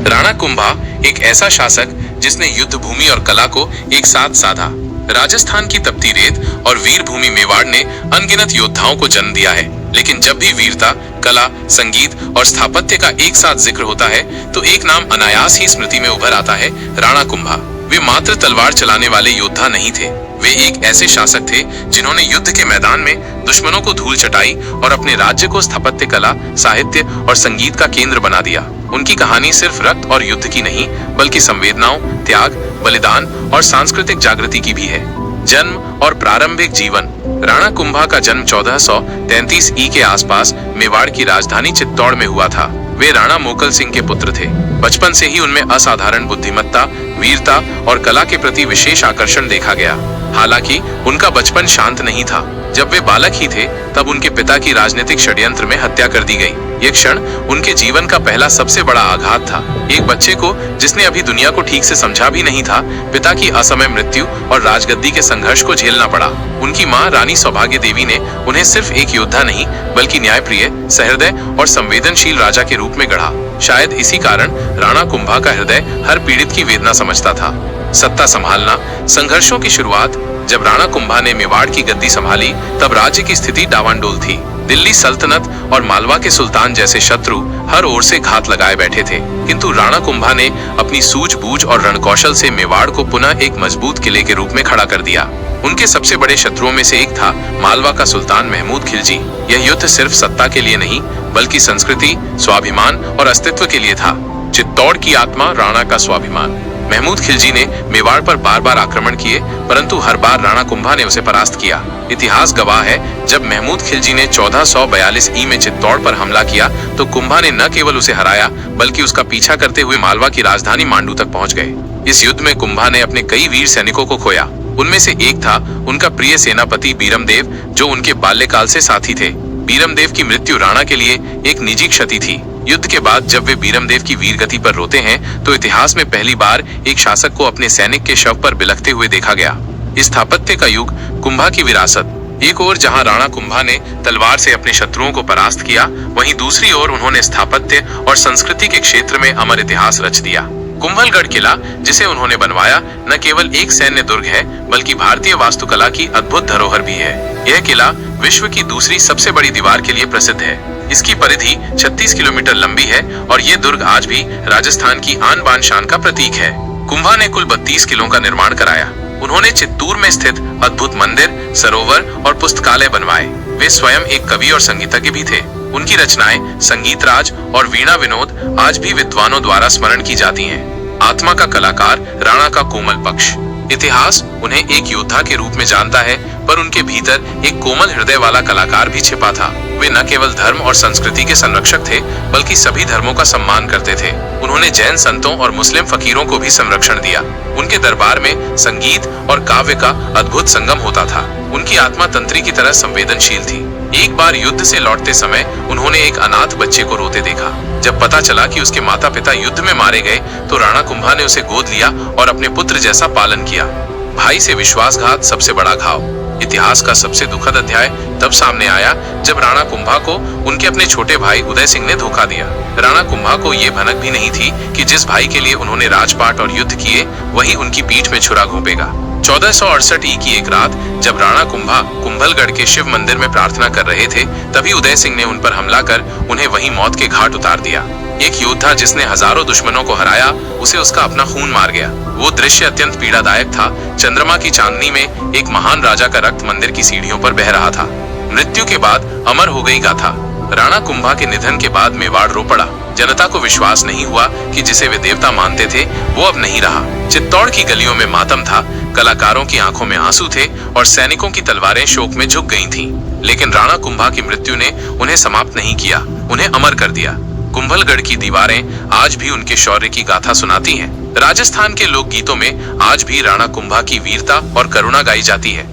राणा कुंभा एक ऐसा शासक जिसने युद्ध भूमि और कला को एक साथ साधा। राजस्थान की तपती रेत और वीर भूमि मेवाड़ ने अनगिनत योद्धाओं को जन्म दिया है, लेकिन जब भी वीरता, कला, संगीत और स्थापत्य का एक साथ जिक्र होता है तो एक नाम अनायास ही स्मृति में उभर आता है, राणा कुंभा। वे मात्र तलवार चलाने वाले योद्धा नहीं थे, वे एक ऐसे शासक थे जिन्होंने युद्ध के मैदान में दुश्मनों को धूल चटाई और अपने राज्य को स्थापत्य कला, साहित्य और संगीत का केंद्र बना दिया। उनकी कहानी सिर्फ रक्त और युद्ध की नहीं, बल्कि संवेदनाओं, त्याग, बलिदान और सांस्कृतिक जागृति की भी है। जन्म और प्रारंभिक जीवन। राणा कुंभा का जन्म 1433 ई के आसपास मेवाड़ की राजधानी चित्तौड़ में हुआ था। वे राणा मोकल सिंह के पुत्र थे। बचपन से ही उनमें असाधारण बुद्धिमत्ता, वीरता और कला के प्रति विशेष आकर्षण देखा गया। हालांकि उनका बचपन शांत नहीं था। जब वे बालक ही थे तब उनके पिता की राजनीतिक षड्यंत्र में हत्या कर दी गई। ये क्षण उनके जीवन का पहला सबसे बड़ा आघात था। एक बच्चे को, जिसने अभी दुनिया को ठीक से समझा भी नहीं था, पिता की असमय मृत्यु और राजगद्दी के संघर्ष को झेलना पड़ा। उनकी मां रानी सौभाग्य देवी ने उन्हें सिर्फ एक योद्धा नहीं, बल्कि न्यायप्रिय, सहृदय और संवेदनशील राजा के रूप में गढ़ा। शायद इसी कारण राणा कुंभा का हृदय हर पीड़ित की वेदना समझता था। सत्ता संभालना। संघर्षों की शुरुआत। जब राणा कुंभा ने मेवाड़ की गद्दी संभाली तब राज्य की स्थिति डावांडोल थी। दिल्ली सल्तनत और मालवा के सुल्तान जैसे शत्रु हर ओर से घात लगाए बैठे थे, किंतु राणा कुंभा ने अपनी सूझबूझ और रणकौशल से मेवाड़ को पुनः एक मजबूत किले के रूप में खड़ा कर दिया। उनके सबसे बड़े शत्रुओं में से एक था मालवा का सुल्तान महमूद खिलजी। यह युद्ध सिर्फ सत्ता के लिए नहीं, बल्कि संस्कृति, स्वाभिमान और अस्तित्व के लिए था। चित्तौड़ की आत्मा, राणा का स्वाभिमान। महमूद खिलजी ने मेवाड़ पर बार बार आक्रमण किए, परंतु हर बार राणा कुंभा ने उसे परास्त किया। इतिहास गवाह है, जब महमूद खिलजी ने 1442 ई में चित्तौड़ पर हमला किया तो कुंभा ने न केवल उसे हराया, बल्कि उसका पीछा करते हुए मालवा की राजधानी मांडू तक पहुंच गए। इस युद्ध में कुंभा ने अपने कई वीर सैनिकों को खोया। उनमें से एक था उनका प्रिय सेनापति बीरमदेव, जो उनके बाल्यकाल से साथी थे। बीरमदेव की मृत्यु राणा के लिए एक निजी क्षति थी। युद्ध के बाद जब वे बीरमदेव की वीरगति पर रोते हैं तो इतिहास में पहली बार एक शासक को अपने सैनिक के शव पर बिलखते हुए देखा गया। स्थापत्य का युग। कुंभा की विरासत। एक ओर जहां राणा कुंभा ने तलवार से अपने शत्रुओं को परास्त किया, वहीं दूसरी ओर उन्होंने स्थापत्य और संस्कृति के क्षेत्र में अमर इतिहास रच दिया। कुंभलगढ़ किला, जिसे उन्होंने बनवाया, न केवल एक सैन्य दुर्ग है, बल्कि भारतीय वास्तुकला की अद्भुत धरोहर भी है। यह किला विश्व की दूसरी सबसे बड़ी दीवार के लिए प्रसिद्ध है। इसकी परिधि 36 किलोमीटर लंबी है और ये दुर्ग आज भी राजस्थान की आन बान शान का प्रतीक है। कुंभा ने कुल 32 किलों का निर्माण कराया। उन्होंने चित्तूर में स्थित अद्भुत मंदिर, सरोवर और पुस्तकालय बनवाए। वे स्वयं एक कवि और संगीतज्ञ भी थे। उनकी रचनाएं संगीत राज और वीणा विनोद आज भी विद्वानों द्वारा स्मरण की जाती हैं। आत्मा का कलाकार, राणा का कोमल पक्ष। इतिहास उन्हें एक योद्धा के रूप में जानता है, पर उनके भीतर एक कोमल हृदय वाला कलाकार भी छिपा था। वे न केवल धर्म और संस्कृति के संरक्षक थे, बल्कि सभी धर्मों का सम्मान करते थे। उन्होंने जैन संतों और मुस्लिम फकीरों को भी संरक्षण दिया। उनके दरबार में संगीत और काव्य का अद्भुत संगम होता था। उनकी आत्मा तंत्री की तरह संवेदनशील थी। एक बार युद्ध से लौटते समय उन्होंने एक अनाथ बच्चे को रोते देखा। जब पता चला कि उसके माता पिता युद्ध में मारे गए तो राणा कुंभा ने उसे गोद लिया और अपने पुत्र जैसा पालन किया। भाई से विश्वासघात सबसे बड़ा घाव। इतिहास का सबसे दुखद अध्याय तब सामने आया जब राणा कुंभा को उनके अपने छोटे भाई उदय सिंह ने धोखा दिया। राणा कुंभा को ये भनक भी नहीं थी कि जिस भाई के लिए उन्होंने राजपाट और युद्ध किए, वही उनकी पीठ में छुरा घोंपेगा। 1468 ई की एक रात जब राणा कुंभा कुंभलगढ़ के शिव मंदिर में प्रार्थना कर रहे थे, तभी उदय सिंह ने उन पर हमला कर उन्हें वहीं मौत के घाट उतार दिया। एक योद्धा जिसने हजारों दुश्मनों को हराया, उसे उसका अपना खून मार गया। वो दृश्य अत्यंत पीड़ादायक था। चंद्रमा की चांदनी में एक महान राजा का रक्त मंदिर की सीढ़ियों पर बह रहा था। मृत्यु के बाद अमर हो गई गाथा। राणा कुंभा के निधन के बाद मेवाड़ रो पड़ा। जनता को विश्वास नहीं हुआ कि जिसे वे देवता मानते थे वो अब नहीं रहा। चित्तौड़ की गलियों में मातम था, कलाकारों की आंखों में आंसू थे और सैनिकों की तलवारें शोक में झुक गई थीं। लेकिन राणा कुंभा की मृत्यु ने उन्हें समाप्त नहीं किया, उन्हें अमर कर दिया। कुंभलगढ़ की दीवारें आज भी उनके शौर्य की गाथा सुनाती हैं। राजस्थान के लोक गीतों में आज भी राणा कुंभा की वीरता और करुणा गाई जाती है।